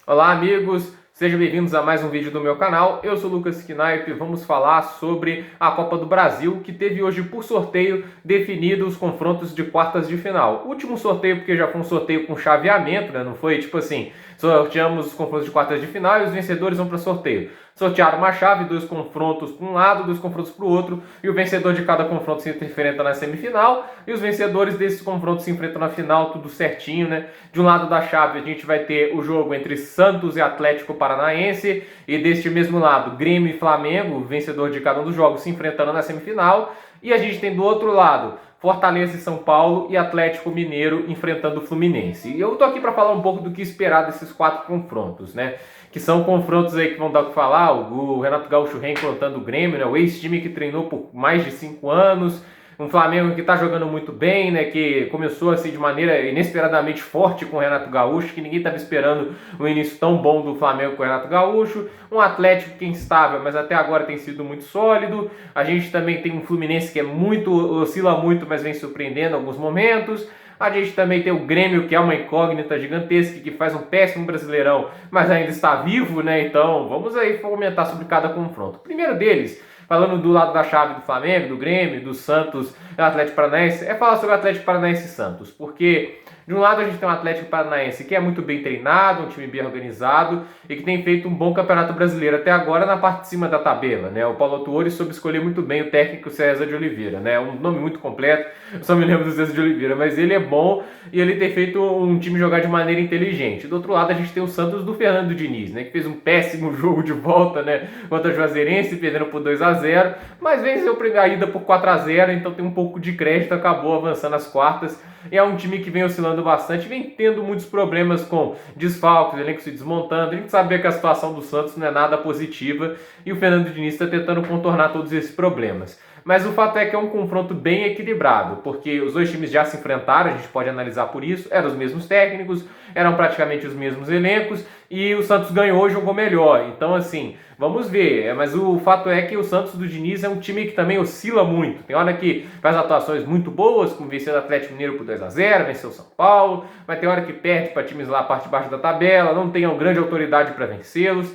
Olá, amigos! Sejam bem-vindos a mais um vídeo do meu canal. Eu sou o Lucas Knaip e vamos falar sobre a Copa do Brasil, que teve hoje por sorteio definido os confrontos de quartas de final. O último sorteio, porque já foi um sorteio com chaveamento, né? Não foi tipo assim, sorteamos os confrontos de quartas de final e os vencedores vão para sorteio. Sortearam uma chave, 2 confrontos para um lado, 2 confrontos para o outro, e o vencedor de cada confronto se enfrenta na semifinal, e os vencedores desses confrontos se enfrentam na final, tudo certinho, né? De um lado da chave a gente vai ter o jogo entre Santos e Atlético Paranaense, e deste mesmo lado, Grêmio e Flamengo, vencedor de cada um dos jogos, se enfrentando na semifinal, e a gente tem do outro lado Fortaleza e São Paulo e Atlético Mineiro enfrentando o Fluminense. E eu tô aqui para falar um pouco do que esperar desses 4 confrontos, né? Que são confrontos aí que vão dar o que falar. O Renato Gaúcho reencontrando o Grêmio, né? O ex-time que treinou por mais de 5 anos. Um Flamengo que está jogando muito bem, né? Que começou assim de maneira inesperadamente forte com o Renato Gaúcho, que ninguém estava esperando um início tão bom do Flamengo com o Renato Gaúcho. Um Atlético que é instável, mas até agora tem sido muito sólido. A gente também tem um Fluminense que oscila muito, mas vem surpreendendo em alguns momentos. A gente também tem o Grêmio, que é uma incógnita gigantesca, que faz um péssimo Brasileirão, mas ainda está vivo, né? Então vamos aí comentar sobre cada confronto. O primeiro deles, falando do lado da chave do Flamengo, do Grêmio, do Santos e do Atlético Paranaense, é falar sobre o Atlético Paranaense e Santos. Porque de um lado a gente tem um Atlético Paranaense que é muito bem treinado, um time bem organizado e que tem feito um bom campeonato brasileiro até agora na parte de cima da tabela, né? O Paulo Autuori soube escolher muito bem o técnico César de Oliveira, né? Um nome muito completo, eu só me lembro do César de Oliveira, mas ele é bom e ele tem feito um time jogar de maneira inteligente. Do outro lado a gente tem o Santos do Fernando Diniz, né? Que fez um péssimo jogo de volta, né? Contra o Juazeirense, perdendo por 2-0, mas venceu a ida por 4-0, então tem um pouco de crédito, acabou avançando às quartas. E é um time que vem oscilando bastante, vem tendo muitos problemas com desfalques, o elenco se desmontando. A gente sabe que a situação do Santos não é nada positiva e o Fernando Diniz está tentando contornar todos esses problemas. Mas o fato é que é um confronto bem equilibrado, porque os dois times já se enfrentaram, a gente pode analisar por isso, eram os mesmos técnicos, eram praticamente os mesmos elencos, e o Santos ganhou e jogou melhor. Então, assim, vamos ver. Mas o fato é que o Santos do Diniz é um time que também oscila muito. Tem hora que faz atuações muito boas, como vencer o Atlético Mineiro por 2-0, venceu o São Paulo, mas tem hora que perde para times lá a parte de baixo da tabela, não tem uma grande autoridade para vencê-los.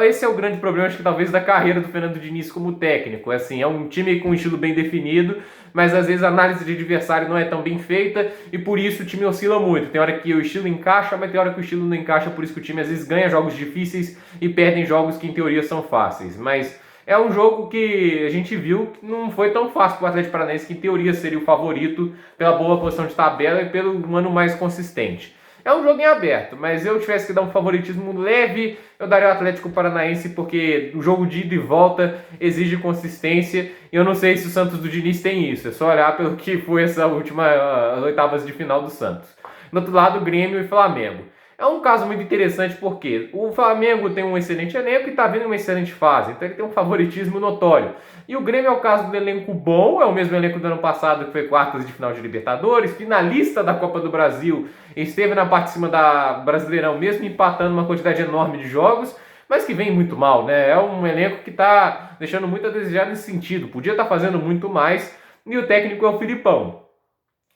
Esse é o grande problema, acho que talvez, da carreira do Fernando Diniz como técnico. Assim, é um time com um estilo bem definido, mas às vezes a análise de adversário não é tão bem feita e por isso o time oscila muito. Tem hora que o estilo encaixa, mas tem hora que o estilo não encaixa, por isso que o time às vezes ganha jogos difíceis e perde jogos que em teoria são fáceis. Mas é um jogo que a gente viu que não foi tão fácil para o Atlético Paranaense, que em teoria seria o favorito pela boa posição de tabela e pelo ano mais consistente. É um jogo em aberto, mas eu tivesse que dar um favoritismo leve, eu daria o Atlético Paranaense, porque o jogo de ida e volta exige consistência, e eu não sei se o Santos do Diniz tem isso, é só olhar pelo que foi essa última, as oitavas de final do Santos. Do outro lado, Grêmio e Flamengo. É um caso muito interessante porque o Flamengo tem um excelente elenco e está vindo uma excelente fase, então ele tem um favoritismo notório. E o Grêmio é o caso do elenco bom, é o mesmo elenco do ano passado que foi quartas de final de Libertadores, finalista da Copa do Brasil, esteve na parte de cima da Brasileirão, mesmo empatando uma quantidade enorme de jogos, mas que vem muito mal, né? É um elenco que está deixando muito a desejar nesse sentido, podia estar fazendo muito mais, e o técnico é o Filipão.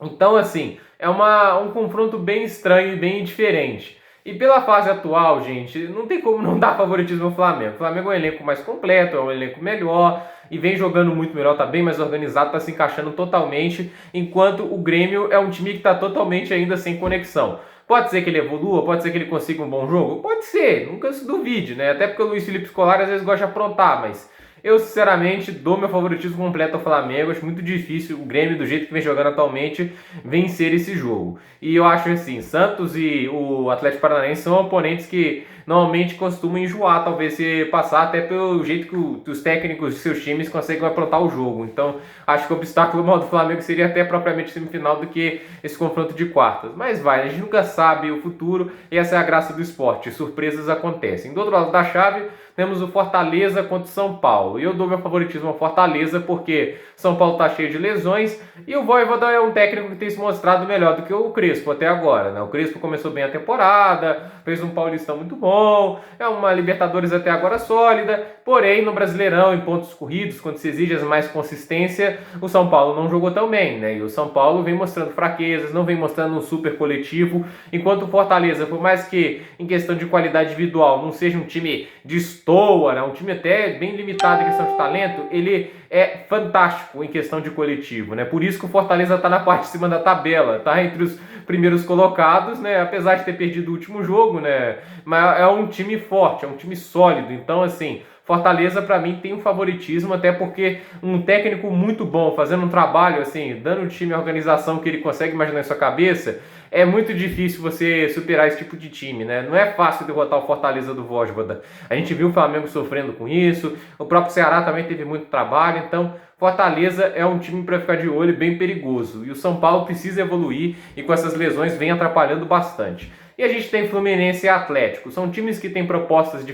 Então, assim, é um confronto bem estranho e bem diferente. E pela fase atual, gente, não tem como não dar favoritismo ao Flamengo. O Flamengo é um elenco mais completo, é um elenco melhor e vem jogando muito melhor, tá bem mais organizado, tá se encaixando totalmente, enquanto o Grêmio é um time que tá totalmente ainda sem conexão. Pode ser que ele evolua, pode ser que ele consiga um bom jogo? Pode ser, nunca se duvide, né? Até porque o Luiz Felipe Scolari às vezes gosta de aprontar, mas eu, sinceramente, dou meu favoritismo completo ao Flamengo. Acho muito difícil o Grêmio, do jeito que vem jogando atualmente, vencer esse jogo. E eu acho assim, Santos e o Atlético Paranaense são oponentes que normalmente costumam enjoar, talvez se passar até pelo jeito que os técnicos de seus times conseguem aprontar o jogo. Então, acho que o obstáculo maior do Flamengo seria até propriamente semifinal do que esse confronto de quartas. Mas vai, a gente nunca sabe o futuro e essa é a graça do esporte, surpresas acontecem. Do outro lado da chave, temos o Fortaleza contra o São Paulo. E eu dou meu favoritismo ao Fortaleza porque São Paulo está cheio de lesões e o Vojvoda é um técnico que tem se mostrado melhor do que o Crespo até agora, né? O Crespo começou bem a temporada, fez um Paulistão muito bom, bom, é uma Libertadores até agora sólida, porém no Brasileirão, em pontos corridos, quando se exige mais consistência, o São Paulo não jogou tão bem, né? E o São Paulo vem mostrando fraquezas, não vem mostrando um super coletivo, enquanto o Fortaleza, por mais que em questão de qualidade individual não seja um time de estoura, né? Um time até bem limitado em questão de talento, ele é fantástico em questão de coletivo, né? Por isso que o Fortaleza está na parte de cima da tabela, tá entre os primeiros colocados, né? Apesar de ter perdido o último jogo, né? Mas é um time forte, é um time sólido. Então, assim, Fortaleza para mim tem um favoritismo, até porque um técnico muito bom, fazendo um trabalho assim, dando o time a organização que ele consegue imaginar em sua cabeça, é muito difícil você superar esse tipo de time, né? Não é fácil derrotar o Fortaleza do Vojvoda. A gente viu o Flamengo sofrendo com isso, o próprio Ceará também teve muito trabalho, então Fortaleza é um time para ficar de olho, bem perigoso. E o São Paulo precisa evoluir e com essas lesões vem atrapalhando bastante. E a gente tem Fluminense e Atlético. São times que têm propostas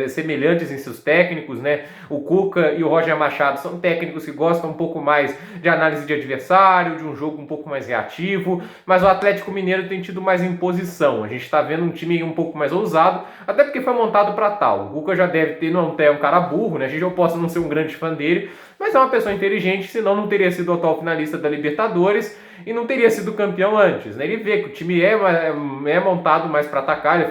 semelhantes em seus técnicos, né? O Cuca e o Roger Machado são técnicos que gostam um pouco mais de análise de adversário, de um jogo um pouco mais reativo, mas o Atlético Mineiro tem tido mais imposição. A gente está vendo um time um pouco mais ousado, até porque foi montado para tal. O Cuca já deve ter, não é um cara burro, né? A gente não posso não ser um grande fã dele, mas é uma pessoa inteligente, senão não teria sido o atual finalista da Libertadores e não teria sido campeão antes, né? Ele vê que o time é montado mais para atacar,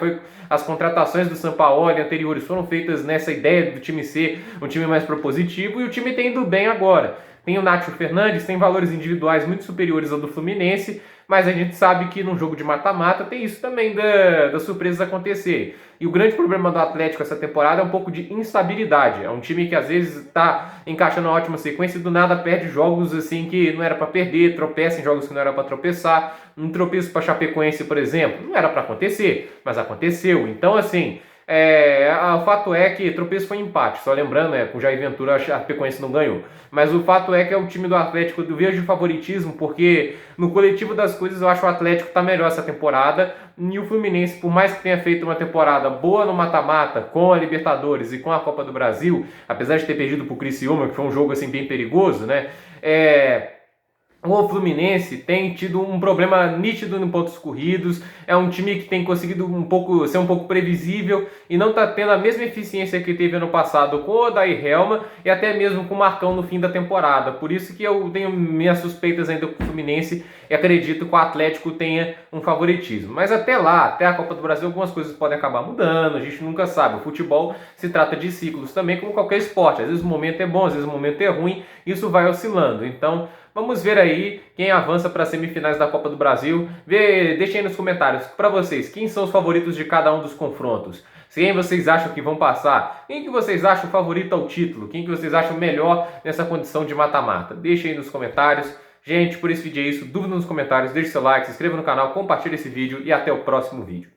as contratações do Sampaoli anteriores foram feitas nessa ideia do time ser um time mais propositivo e o time tem indo bem agora. Tem o Nacho Fernandes, tem valores individuais muito superiores ao do Fluminense, mas a gente sabe que num jogo de mata-mata tem isso também das surpresas acontecerem. E o grande problema do Atlético essa temporada é um pouco de instabilidade. É um time que às vezes está encaixando uma ótima sequência e do nada perde jogos assim que não era para perder, tropeça em jogos que não era para tropeçar. Um tropeço para Chapecoense, por exemplo, não era para acontecer, mas aconteceu. Então, assim, o fato é que tropeço foi empate, só lembrando, com o Jair Ventura a Chapecoense não ganhou. Mas o fato é que é o time do Atlético, eu vejo de favoritismo, porque no coletivo das coisas eu acho que o Atlético está melhor essa temporada, e o Fluminense, por mais que tenha feito uma temporada boa no mata-mata, com a Libertadores e com a Copa do Brasil, apesar de ter perdido para o Criciúma, que foi um jogo assim bem perigoso, né? O Fluminense tem tido um problema nítido em pontos corridos, é um time que tem conseguido ser um pouco previsível e não está tendo a mesma eficiência que teve ano passado com o Odair Helma e até mesmo com o Marcão no fim da temporada. Por isso que eu tenho minhas suspeitas ainda com o Fluminense e acredito que o Atlético tenha um favoritismo. Mas até lá, até a Copa do Brasil, algumas coisas podem acabar mudando, a gente nunca sabe. O futebol se trata de ciclos também, como qualquer esporte. Às vezes o momento é bom, às vezes o momento é ruim, isso vai oscilando. Então, vamos ver aí quem avança para as semifinais da Copa do Brasil. Deixem aí nos comentários para vocês quem são os favoritos de cada um dos confrontos. Quem vocês acham que vão passar? Quem que vocês acham favorito ao título? Quem que vocês acham melhor nessa condição de mata-mata? Deixem aí nos comentários. Gente, por esse vídeo é isso. Dúvida nos comentários, deixe seu like, se inscreva no canal, compartilhe esse vídeo e até o próximo vídeo.